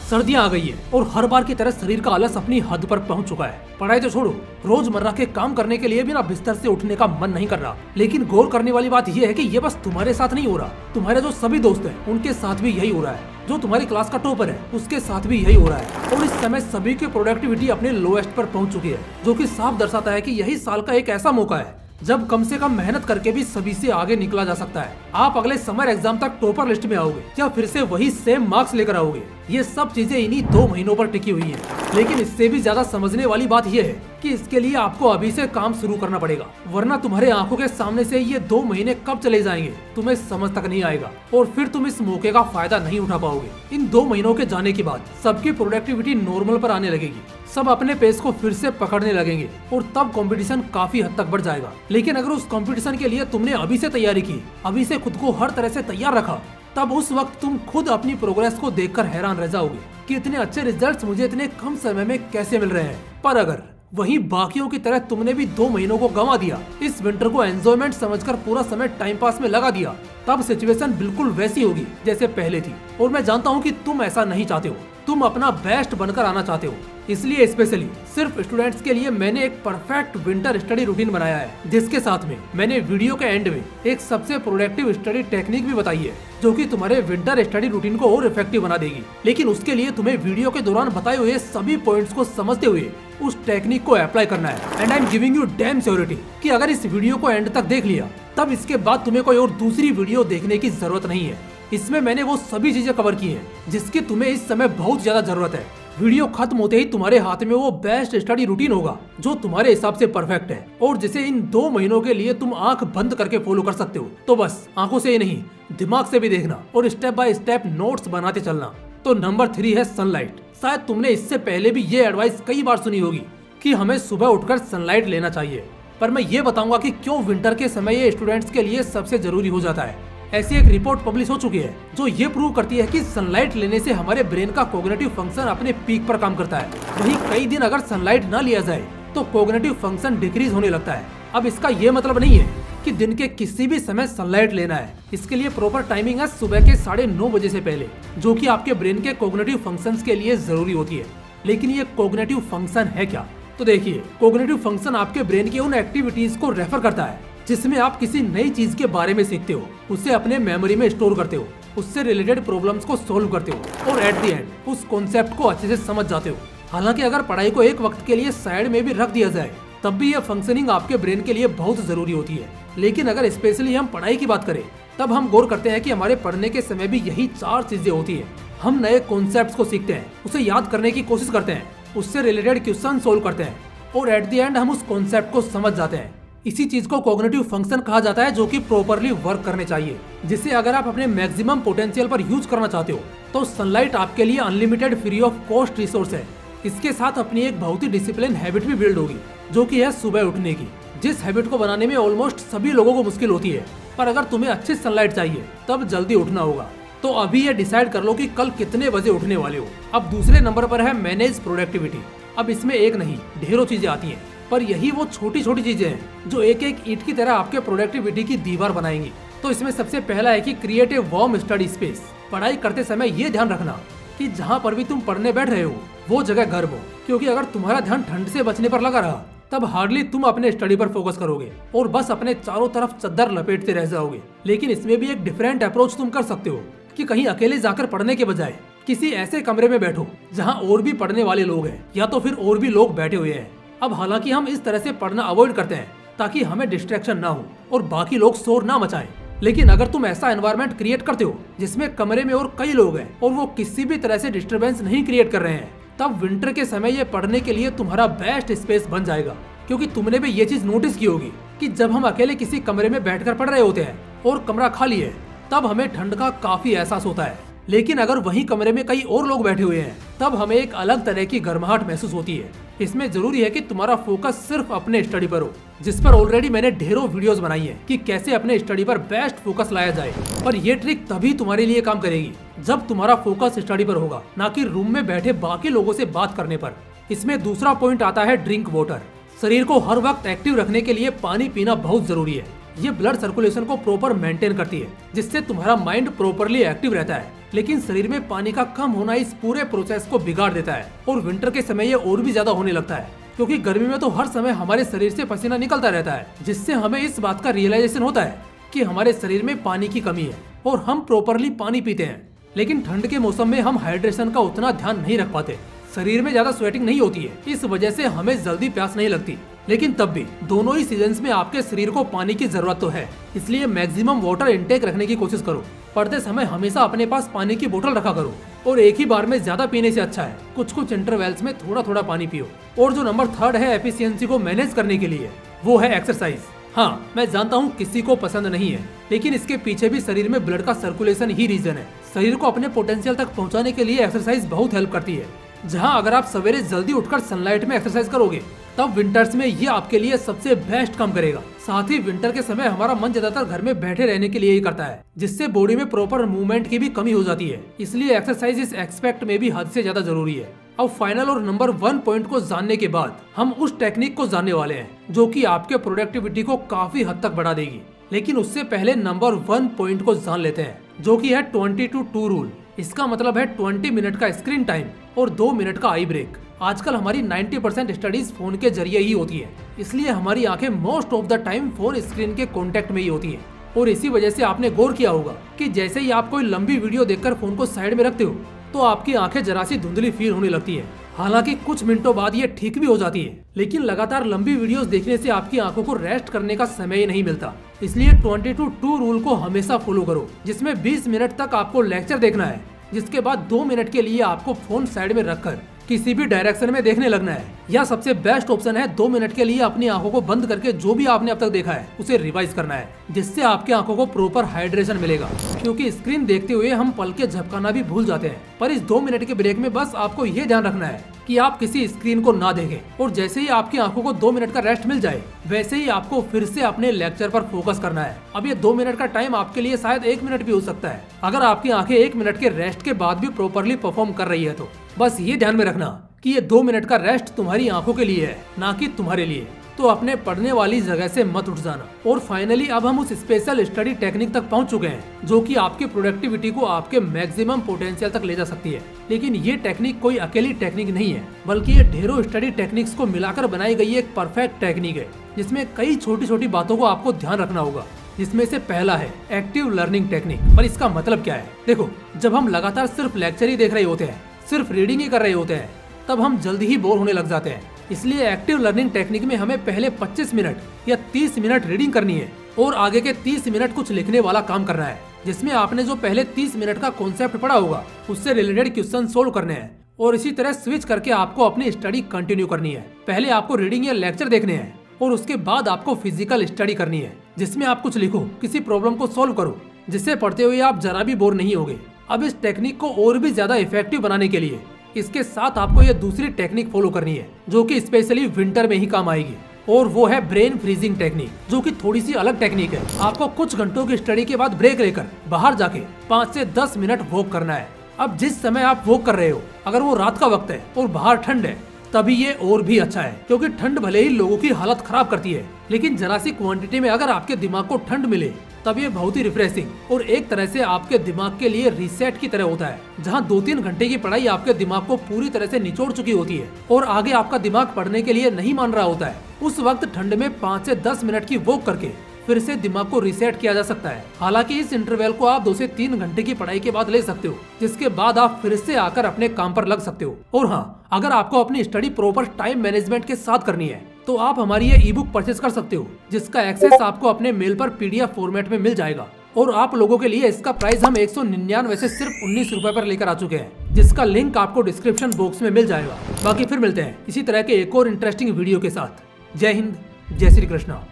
सर्दियां आ गई है और हर बार की तरह शरीर का आलस अपनी हद पर पहुंच चुका है। पढ़ाई तो छोड़ो, रोजमर्रा के काम करने के लिए भी ना बिस्तर से उठने का मन नहीं कर रहा। लेकिन गौर करने वाली बात यह है कि ये बस तुम्हारे साथ नहीं हो रहा, तुम्हारे जो सभी दोस्त हैं उनके साथ भी यही हो रहा है। जो तुम्हारी क्लास का टॉपर है उसके साथ भी यही हो रहा है। और इस समय सभी की प्रोडक्टिविटी अपने लोएस्ट पर पहुंच चुकी है, जो कि साफ दर्शाता है कि यही साल का एक ऐसा मौका है जब कम से कम मेहनत करके भी सभी से आगे निकला जा सकता है। आप अगले समर एग्जाम तक टॉपर लिस्ट में आओगे या फिर से वही सेम मार्क्स लेकर आओगे, ये सब चीजें इन्हीं 2 महीनों पर टिकी हुई हैं। लेकिन इससे भी ज्यादा समझने वाली बात यह है कि इसके लिए आपको अभी से काम शुरू करना पड़ेगा, वरना तुम्हारे आंखों के सामने से ये 2 महीने कब चले जाएंगे तुम्हें समझ तक नहीं आएगा और फिर तुम इस मौके का फायदा नहीं उठा पाओगे। इन 2 महीनों के जाने के बाद सबकी प्रोडक्टिविटी नॉर्मल पर आने लगेगी, सब अपने पेस को फिर से पकड़ने लगेंगे और तब कंपटीशन काफी हद तक बढ़ जाएगा। लेकिन अगर उस कंपटीशन के लिए तुमने अभी से तैयारी की, अभी से खुद को हर तरह से तैयार रखा, तब उस वक्त तुम खुद अपनी प्रोग्रेस को देखकर हैरान रह जाओगे कि इतने अच्छे रिजल्ट्स मुझे इतने कम समय में कैसे मिल रहे हैं। पर अगर वहीं बाकियों की तरह तुमने भी 2 महीनों को गंवा दिया, इस विंटर को एंजॉयमेंट समझकर पूरा समय टाइम पास में लगा दिया, तब सिचुएशन बिल्कुल वैसी होगी जैसे पहले थी। और मैं जानता हूँ कि तुम ऐसा नहीं चाहते हो, तुम अपना बेस्ट बनकर आना चाहते हो। इसलिए स्पेशली सिर्फ स्टूडेंट्स के लिए मैंने एक परफेक्ट विंटर स्टडी रूटीन बनाया है, जिसके साथ में मैंने वीडियो के एंड में एक सबसे प्रोडक्टिव स्टडी टेक्निक भी बताई है, जो कि तुम्हारे विंटर स्टडी रूटीन को और इफेक्टिव बना देगी। लेकिन उसके लिए तुम्हें वीडियो के दौरान बताए हुए सभी पॉइंट्स को समझते हुए उस टेक्निक को अप्लाई करना है। And I am giving you dam surety कि अगर इस वीडियो को एंड तक देख लिया, तब इसके बाद तुम्हें कोई और दूसरी वीडियो देखने की जरूरत नहीं है। इसमें मैंने वो सभी चीजें कवर की हैं जिसकी तुम्हें इस समय बहुत ज्यादा जरूरत है। वीडियो खत्म होते ही तुम्हारे हाथ में वो बेस्ट स्टडी रूटीन होगा जो तुम्हारे हिसाब से परफेक्ट है और जिसे इन 2 महीनों के लिए तुम आंख बंद करके फॉलो कर सकते हो। तो बस आंखों से ही नहीं, दिमाग से भी देखना और स्टेप बाय स्टेप नोट्स बनाते चलना। तो नंबर 3 है सनलाइट। शायद तुमने इससे पहले भी ये एडवाइस कई बार सुनी होगी कि हमें सुबह उठकर सनलाइट लेना चाहिए, पर मैं ये बताऊंगा कि क्यों विंटर के समय ये स्टूडेंट्स के लिए सबसे जरूरी हो जाता है। ऐसी एक रिपोर्ट पब्लिश हो चुकी है जो ये प्रूव करती है कि सनलाइट लेने से हमारे ब्रेन का कोग्निटिव फंक्शन अपने पीक पर काम करता है। वहीं कई दिन अगर सनलाइट न लिया जाए तो कोग्निटिव फंक्शन डिक्रीज होने लगता है। अब इसका ये मतलब नहीं है कि दिन के किसी भी समय सनलाइट लेना है। इसके लिए प्रॉपर टाइमिंग है सुबह के 9:30 बजे से पहले, जो कि आपके ब्रेन के कोग्निटिव फंक्शंस के लिए जरूरी होती है। लेकिन ये कोग्निटिव फंक्शन है क्या? तो देखिए, कोग्निटिव फंक्शन आपके ब्रेन की उन एक्टिविटीज को रेफर करता है जिसमें आप किसी नई चीज के बारे में सीखते हो, उसे अपने मेमोरी में स्टोर करते हो, उससे रिलेटेड प्रॉब्लम्स को सोल्व करते हो और एट द एंड उस कॉन्सेप्ट को अच्छे से समझ जाते हो। हालांकि अगर पढ़ाई को एक वक्त के लिए साइड में भी रख दिया जाए, तब भी यह फंक्शनिंग आपके ब्रेन के लिए बहुत जरूरी होती है। लेकिन अगर स्पेशली हम पढ़ाई की बात करें, तब हम गौर करते हैं कि हमारे पढ़ने के समय भी यही 4 चीजें होती है। हम नए कॉन्सेप्ट्स को सीखते हैं, उसे याद करने की कोशिश करते हैं, उससे रिलेटेड क्वेश्चन सोल्व करते हैं और एट द एंड हम उस कॉन्सेप्ट को समझ जाते हैं। इसी चीज को कॉग्निटिव फंक्शन कहा जाता है, जो कि प्रॉपर्ली वर्क करने चाहिए, जिसे अगर आप अपने मैक्सिमम पोटेंशियल पर यूज करना चाहते हो तो सनलाइट आपके लिए unlimited free of cost resource है। इसके साथ अपनी एक बहुत ही डिसिप्लिन हैबिट भी बिल्ड होगी, जो कि है सुबह उठने की, जिस हैबिट को बनाने में ऑलमोस्ट सभी लोगों को मुश्किल होती है। पर अगर तुम्हें अच्छी सनलाइट चाहिए तब जल्दी उठना होगा। तो अभी ये डिसाइड कर लो कि कल कितने बजे उठने वाले हो। अब दूसरे नंबर पर है मैनेज प्रोडक्टिविटी। अब इसमें एक नहीं, ढेरों चीजें आती हैं, पर यही वो छोटी छोटी चीजें हैं जो एक एक ईंट की तरह आपके प्रोडक्टिविटी की दीवार बनाएंगी। तो इसमें सबसे पहला है कि create a warm study space. पढ़ाई करते समय ये ध्यान रखना कि जहाँ पर भी तुम पढ़ने बैठ रहे हो वो जगह गर्म हो, क्योंकि अगर तुम्हारा ध्यान ठंड से बचने पर लगा रहा तब हार्डली तुम अपने स्टडी पर फोकस करोगे और बस अपने चारों तरफ चद्दर लपेटते रह जाओगे। लेकिन इसमें भी एक डिफरेंट अप्रोच तुम कर सकते हो कि कहीं अकेले जाकर पढ़ने के बजाय किसी ऐसे कमरे में बैठो जहाँ और भी पढ़ने वाले लोग हैं या तो फिर और भी लोग बैठे हुए हैं। अब हालांकि हम इस तरह से पढ़ना अवॉइड करते हैं ताकि हमें डिस्ट्रैक्शन ना हो और बाकी लोग शोर ना मचाएं। लेकिन अगर तुम ऐसा एनवायरनमेंट क्रिएट करते हो जिसमें कमरे में और कई लोग हैं और वो किसी भी तरह से डिस्टरबेंस नहीं क्रिएट कर रहे हैं, तब विंटर के समय ये पढ़ने के लिए तुम्हारा बेस्ट स्पेस बन जाएगा। क्योंकि तुमने भी ये चीज नोटिस की होगी कि जब हम अकेले किसी कमरे में बैठकर पढ़ रहे होते हैं और कमरा खाली है, तब हमें ठंड का काफी एहसास होता है। लेकिन अगर वही कमरे में कई और लोग बैठे हुए हैं, तब हमें एक अलग तरह की गर्माहट महसूस होती है। इसमें जरूरी है कि तुम्हारा फोकस सिर्फ अपने स्टडी पर हो, जिस पर ऑलरेडी मैंने ढेरों वीडियोस बनाई है कि कैसे अपने स्टडी पर बेस्ट फोकस लाया जाए। पर ये ट्रिक तभी तुम्हारे लिए काम करेगी जब तुम्हारा फोकस स्टडी पर होगा, ना कि रूम में बैठे बाकी लोगों से बात करने पर। इसमें दूसरा पॉइंट आता है ड्रिंक वाटर। शरीर को हर वक्त एक्टिव रखने के लिए पानी पीना बहुत जरूरी है। ये ब्लड सर्कुलेशन को प्रॉपर मेंटेन करती है, जिससे तुम्हारा माइंड प्रॉपरली एक्टिव रहता है। लेकिन शरीर में पानी का कम होना इस पूरे प्रोसेस को बिगाड़ देता है और विंटर के समय ये और भी ज्यादा होने लगता है, क्योंकि गर्मी में तो हर समय हमारे शरीर से पसीना निकलता रहता है, जिससे हमें इस बात का रियलाइजेशन होता है कि हमारे शरीर में पानी की कमी है और हम प्रॉपरली पानी पीते हैं। लेकिन ठंड के मौसम में हम हाइड्रेशन का उतना ध्यान नहीं रख पाते, शरीर में ज्यादा स्वेटिंग नहीं होती है, इस वजह से हमें जल्दी प्यास नहीं लगती। लेकिन तब भी दोनों ही सीजन्स में आपके शरीर को पानी की जरूरत तो है, इसलिए मैक्सिमम वाटर इनटेक रखने की कोशिश करो। पढ़ते समय हमेशा अपने पास पानी की बोतल रखा करो और एक ही बार में ज्यादा पीने से अच्छा है कुछ इंटरवल्स में थोड़ा थोड़ा पानी पियो। और जो नंबर 3 है एफिशिएंसी को मैनेज करने के लिए, वो है एक्सरसाइज। हाँ, मैं जानता हूँ किसी को पसंद नहीं है, लेकिन इसके पीछे भी शरीर में ब्लड का सर्कुलेशन ही रीजन है। शरीर को अपने पोटेंशियल तक पहुँचाने के लिए एक्सरसाइज बहुत हेल्प करती है। जहाँ अगर आप सवेरे जल्दी उठकर सनलाइट में एक्सरसाइज करोगे, तब विंटर्स में ये आपके लिए सबसे बेस्ट काम करेगा। साथ ही विंटर के समय हमारा मन ज्यादातर घर में बैठे रहने के लिए ही करता है, जिससे बॉडी में प्रॉपर मूवमेंट की भी कमी हो जाती है। इसलिए एक्सरसाइज इस एक्सपेक्ट में भी हद से ज्यादा जरूरी है। अब फाइनल और नंबर 1 पॉइंट को जानने के बाद हम उस टेक्निक को जानने वाले हैं जो कि आपके प्रोडक्टिविटी को काफी हद तक बढ़ा देगी। लेकिन उससे पहले नंबर 1 पॉइंट को जान लेते हैं, जो कि है 20-2 रूल। इसका मतलब है 20 मिनट का स्क्रीन टाइम और 2 मिनट का आई ब्रेक। आजकल हमारी 90% स्टडीज फोन के जरिए ही होती है, इसलिए हमारी आंखें most of the time phone screen के कांटेक्ट में ही होती हैं। और इसी वजह से आपने गौर किया होगा कि जैसे ही आप कोई लंबी वीडियो देखकर फोन को साइड में रखते हो, तो आपकी आंखें जरा सी धुंधली फील होने लगती है। हालांकि कुछ मिनटों बाद ये ठीक भी हो जाती है, लेकिन लगातार लंबी वीडियोस देखने से आपकी आंखों को रेस्ट करने का समय ही नहीं मिलता। इसलिए 20-2 रूल को हमेशा फॉलो करो, जिसमें 20 मिनट तक आपको लेक्चर देखना है, जिसके बाद 2 मिनट के लिए आपको फोन साइड में रखकर किसी भी डायरेक्शन में देखने लगना है। या सबसे बेस्ट ऑप्शन है 2 मिनट के लिए अपनी आंखों को बंद करके जो भी आपने अब तक देखा है उसे रिवाइज करना है, जिससे आपकी आंखों को प्रॉपर हाइड्रेशन मिलेगा। क्योंकि स्क्रीन देखते हुए हम पल के झपकाना भी भूल जाते हैं, पर इस 2 मिनट के ब्रेक में बस आपको ये ध्यान रखना है कि आप किसी स्क्रीन को ना देखें। और जैसे ही आपकी आंखों को 2 मिनट का रेस्ट मिल जाए, वैसे ही आपको फिर से अपने लेक्चर पर फोकस करना है। अब ये 2 मिनट का टाइम आपके लिए शायद 1 मिनट भी हो सकता है, अगर आपकी आंखें 1 मिनट के रेस्ट के बाद भी प्रॉपरली परफॉर्म कर रही है तो। बस ये ध्यान में रखना कि ये 2 मिनट का रेस्ट तुम्हारी आंखों के लिए है, ना कि तुम्हारे लिए। तो अपने पढ़ने वाली जगह से मत उठ जाना। और फाइनली अब हम उस स्पेशल स्टडी टेक्निक तक पहुंच चुके हैं, जो कि आपकी प्रोडक्टिविटी को आपके मैक्सिमम पोटेंशियल तक ले जा सकती है। लेकिन ये टेक्निक कोई अकेली टेक्निक नहीं है, बल्कि ये ढेरों स्टडी टेक्निक्स को मिलाकर बनाई गई एक परफेक्ट टेक्निक है, जिसमें कई छोटी छोटी बातों को आपको ध्यान रखना होगा। जिसमें से पहला है एक्टिव लर्निंग टेक्निक। पर इसका मतलब क्या है? देखो, जब हम लगातार सिर्फ लेक्चर ही देख रहे होते हैं, सिर्फ रीडिंग ही कर रहे होते हैं, तब हम जल्दी ही बोर होने लग जाते हैं। इसलिए एक्टिव लर्निंग टेक्निक में हमें पहले 25 मिनट या 30 मिनट रीडिंग करनी है और आगे के 30 मिनट कुछ लिखने वाला काम करना है, जिसमें आपने जो पहले 30 मिनट का कॉन्सेप्ट पढ़ा होगा उससे रिलेटेड क्वेश्चन सोल्व करने हैं। और इसी तरह स्विच करके आपको अपनी स्टडी कंटिन्यू करनी है। पहले आपको रीडिंग या लेक्चर देखने हैं और उसके बाद आपको फिजिकल स्टडी करनी है, जिसमें आप कुछ लिखो, किसी प्रॉब्लम को सोल्व करो, जिससे पढ़ते हुए आप जरा भी बोर नहीं होगे। अब इस टेक्निक को और भी ज्यादा इफेक्टिव बनाने के लिए इसके साथ आपको ये दूसरी टेक्निक फॉलो करनी है, जो कि स्पेशली विंटर में ही काम आएगी, और वो है ब्रेन फ्रीजिंग टेक्निक, जो कि थोड़ी सी अलग टेक्निक है। आपको कुछ घंटों की स्टडी के बाद ब्रेक लेकर बाहर जाके 5 से 10 मिनट वॉक करना है। अब जिस समय आप वॉक कर रहे हो, अगर वो रात का वक्त है और बाहर ठंड है, तभी ये और भी अच्छा है, क्योंकि ठंड भले ही लोगों की हालत खराब करती है, लेकिन जरा सी क्वांटिटी में अगर आपके दिमाग को ठंड मिले, तब ये बहुत ही रिफ्रेशिंग और एक तरह से आपके दिमाग के लिए रीसेट की तरह होता है। जहां 2-3 घंटे की पढ़ाई आपके दिमाग को पूरी तरह से निचोड़ चुकी होती है और आगे आपका दिमाग पढ़ने के लिए नहीं मान रहा होता है, उस वक्त ठंड में 5 से 10 मिनट की वॉक करके फिर से दिमाग को रीसेट किया जा सकता है। हालांकि इस इंटरवल को आप 2 से 3 घंटे की पढ़ाई के बाद ले सकते हो, जिसके बाद आप फिर से आकर अपने काम पर लग सकते हो। और हाँ, अगर आपको अपनी स्टडी प्रॉपर टाइम मैनेजमेंट के साथ करनी है, तो आप हमारी ये ई बुक परचेज कर सकते हो, जिसका एक्सेस आपको अपने मेल पर PDF फॉर्मेट में मिल जाएगा। और आप लोगों के लिए इसका प्राइस हम 199 से सिर्फ 19 रुपए पर लेकर आ चुके हैं, जिसका लिंक आपको डिस्क्रिप्शन बॉक्स में मिल जाएगा। बाकी फिर मिलते हैं इसी तरह के एक और इंटरेस्टिंग वीडियो के साथ। जय हिंद, जय श्री कृष्णा।